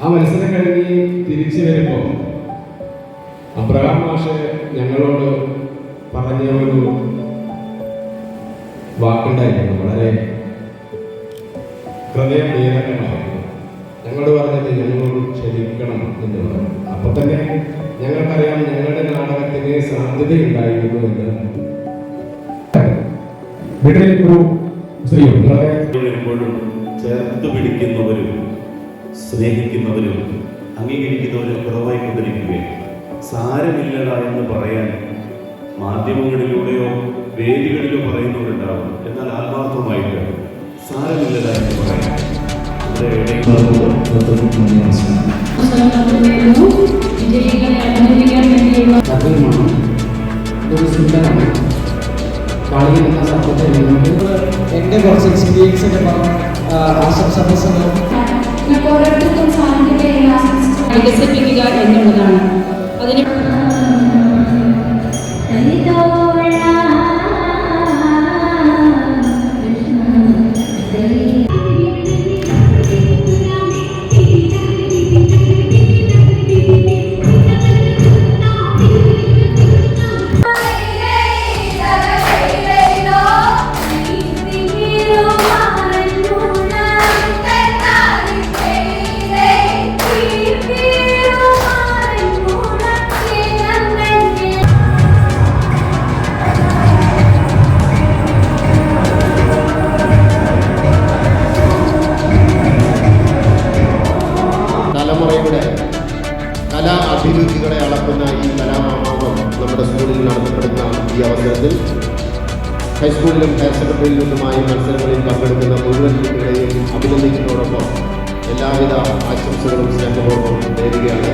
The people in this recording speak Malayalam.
ആ മത്സരം കഴിഞ്ഞ് തിരിച്ചു വരുമ്പോൾ അബ്രഹാം മാഷ് ഞങ്ങളോട് പറഞ്ഞ ഒരു വാക്കുണ്ടായിരുന്നു, വളരെ ഹൃദയഭേദകമായിരുന്നു. ഞങ്ങളോട് പറഞ്ഞത് ഞങ്ങളോട് ക്ഷമിക്കണം എന്ന് പറഞ്ഞു. അപ്പൊ തന്നെ ഞങ്ങൾക്കറിയാം ഞങ്ങളുടെ നാടകത്തിന് സാധ്യതയുണ്ടായിരുന്നു എന്ന്. വീട്ടിൽ ഒരു സ്ത്രീയുണ്ട്, എപ്പോഴും ചേർത്ത് പിടിക്കുന്നവരും സ്നേഹിക്കുന്നവരും അംഗീകരിക്കുന്നവരും കുറവായി കൊണ്ടിരിക്കുകയും സാരമില്ലടാ എന്ന് പറയാൻ മാധ്യമങ്ങളിലൂടെയോ വേദികളിലോ പറയുന്നവരുണ്ടാവും. എന്നാൽ ആത്മാർത്ഥമായിട്ട് സാരമില്ലടാ എന്ന് പറയാൻ എൻ്റെ കുറച്ച് എക്സ്പീരിയൻസ് ഒക്കെ പറഞ്ഞു ആശംസ പ്രസംഗം ഓരോരുത്തർക്കും സാധ്യതയെ വികസിപ്പിക്കുക എന്നുള്ളതാണ്. അതിന് തലമുറയുടെ കലാ അഭിരുചികളെ അളക്കുന്ന ഈ കലാമാമാകം നമ്മുടെ സ്കൂളിൽ നടത്തപ്പെടുന്ന ഈ അവസരത്തിൽ ഹൈസ്കൂളിലും ഹയർ സെക്കൻഡറിയിൽ നിന്നുമായി മത്സരങ്ങളിൽ പങ്കെടുക്കുന്ന മുഴുവൻ കുട്ടികളെയും അഭിനന്ദിക്കുന്നതോടൊപ്പം എല്ലാവിധ ആശംസകളും സ്നേഹപൂർവ്വം നേരുകയാണ്.